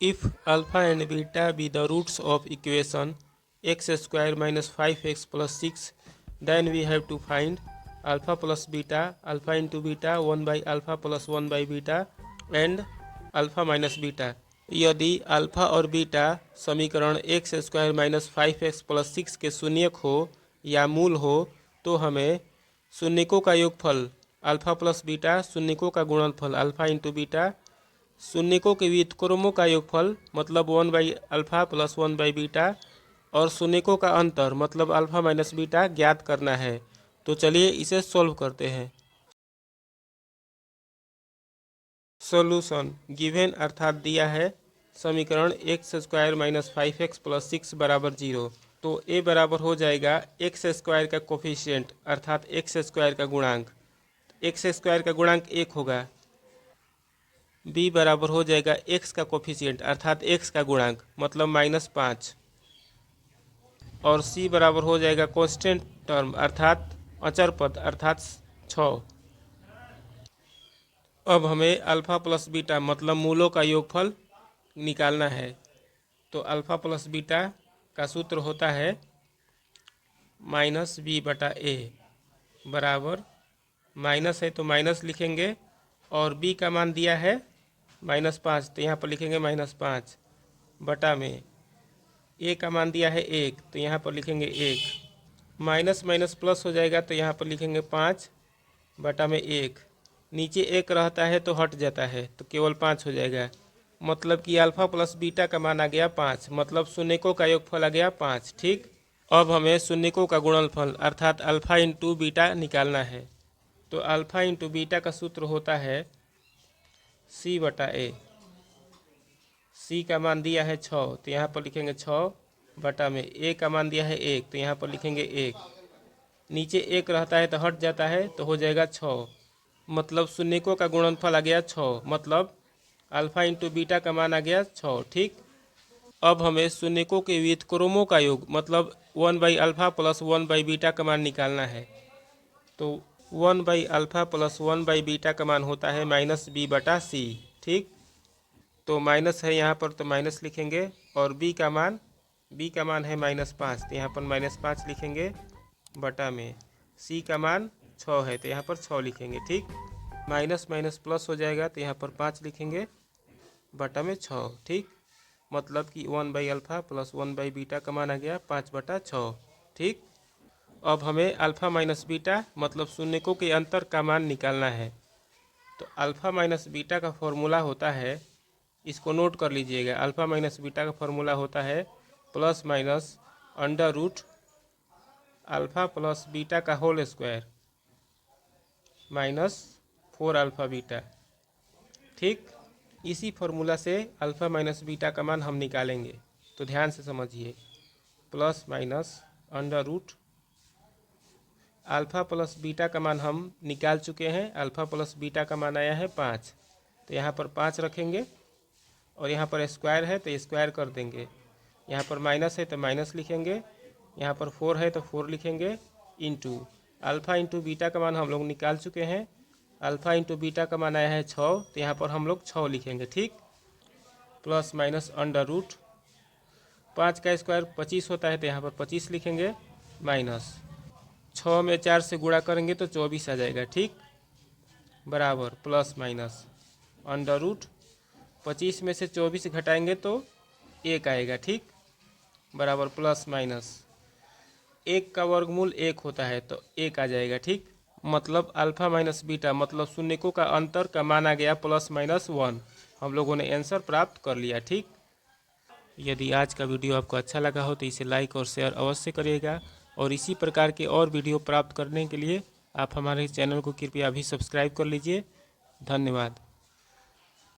If alpha and beta be the roots of equation x square minus 5x plus 6, then we have to find alpha plus beta, alpha into beta 1 by alpha plus 1 by beta and alpha minus beta। यदि alpha और beta समीकरण x square minus 5x plus 6 के शून्यक हो या मूल हो तो हमें शून्यकों का योगफल अल्फा प्लस बीटा, शून्यकों का गुणनफल अल्फा इंटू बीटा, शून्यकों के व्युत्क्रमों का योगफल मतलब 1 by alpha plus 1 by beta और शून्यकों का अंतर मतलब अल्फा माइनस बीटा ज्ञात करना है। तो चलिए इसे सॉल्व करते हैं। सॉल्यूशन गिवन अर्थात दिया है समीकरण x square minus 5x plus 6 बराबर 0। तो ए बराबर हो जाएगा एक्स स्क्वायर का कोफिशिएंट अर्थात एक्स स्क्वायर का गुणांक, एक्स स्क्वायर का गुणांक 1 होगा। बी बराबर हो जाएगा एक्स का कोफिशिएंट अर्थात एक्स का गुणांक मतलब -5 और सी बराबर हो जाएगा कांस्टेंट टर्म अर्थात अचर पद अर्थात 6। अब हमें अल्फा प्लस बीटा मतलब मूलों का योगफल निकालना है। तो अल्फा प्लस बीटा का सूत्र होता है -b/a बराबर माइनस है तो माइनस लिखेंगे और b का मान दिया है -5 तो यहाँ पर लिखेंगे -5 बटा में a का मान दिया है 1 तो यहाँ पर लिखेंगे 1, माइनस माइनस प्लस हो जाएगा तो यहाँ पर लिखेंगे 5 बटा में 1, नीचे 1 रहता है तो हट जाता है तो केवल 5 हो जाएगा। मतलब कि अल्फा प्लस बीटा का मान आ गया 5 मतलब शून्यकों का योगफल आ गया 5। ठीक, अब हमें शून्यकों का गुणनफल अर्थात अल्फा इंटू बीटा निकालना है। तो अल्फा इंटू बीटा का सूत्र होता है c/a। c का मान दिया है 6 तो यहाँ पर लिखेंगे 6 बटा में a का मान दिया है 1 तो यहाँ पर लिखेंगे 1, नीचे 1 रहता है तो हट जाता है तो हो जाएगा 6 मतलब शून्यकों का गुणनफल आ गया 6 मतलब अल्फा इंटू बीटा का मान आ गया 6। ठीक, अब हमें शून्यकों के व्युत्क्रमों का योग मतलब 1 by alpha plus 1 by beta का मान निकालना है। तो 1 by alpha plus 1 by beta का मान होता है -b/c। ठीक, तो माइनस है यहाँ पर तो माइनस लिखेंगे और b का मान है -5 तो यहाँ पर -5 लिखेंगे बटा में c का मान 6 है तो यहाँ पर 6 लिखेंगे। ठीक, माइनस माइनस प्लस हो जाएगा तो यहाँ पर 5 लिखेंगे बटा में 6। ठीक, मतलब कि 1 by alpha plus 1 by beta का मान आ गया 5/6। ठीक, अब हमें अल्फा माइनस बीटा मतलब शून्यकों के अंतर का मान निकालना है। तो अल्फा माइनस बीटा का फॉर्मूला होता है, इसको नोट कर लीजिएगा, अल्फा माइनस बीटा का फॉर्मूला होता है plus minus under root alpha plus beta का होल स्क्वायर -4 अल्फा बीटा। ठीक, इसी फॉर्मूला से अल्फा माइनस बीटा का मान हम निकालेंगे। तो ध्यान से समझिए, plus minus under root alpha plus beta का मान हम निकाल चुके हैं। अल्फ़ा प्लस बीटा का मान आया है 5 तो यहाँ पर 5 रखेंगे और यहाँ पर स्क्वायर है तो स्क्वायर कर देंगे, यहाँ पर माइनस है तो माइनस लिखेंगे, यहाँ पर 4 है तो 4 लिखेंगे इंटू अल्फ़ा इंटू बीटा का मान हम लोग निकाल चुके हैं। अल्फ़ा इंटू बीटा का मान आया है 6 तो यहाँ पर हम लोग 6 लिखेंगे। ठीक, प्लस माइनस अंडर रूट 5 का स्क्वायर 25 होता है तो यहाँ पर 25 लिखेंगे माइनस 6 में 4 से गुणा करेंगे तो 24 आ जाएगा। ठीक, बराबर प्लस माइनस अंडर रूट 25 में से 24 घटाएंगे तो 1 आएगा। ठीक, बराबर प्लस माइनस 1 का वर्गमूल 1 होता है तो 1 आ जाएगा। ठीक, मतलब अल्फ़ा माइनस बीटा मतलब शून्यकों का अंतर का मान आ गया +-1। हम लोगों ने आंसर प्राप्त कर लिया। ठीक, यदि आज का वीडियो आपको अच्छा लगा हो तो इसे लाइक और शेयर अवश्य करिएगा और इसी प्रकार के और वीडियो प्राप्त करने के लिए आप हमारे चैनल को कृपया अभी सब्सक्राइब कर लीजिए। धन्यवाद।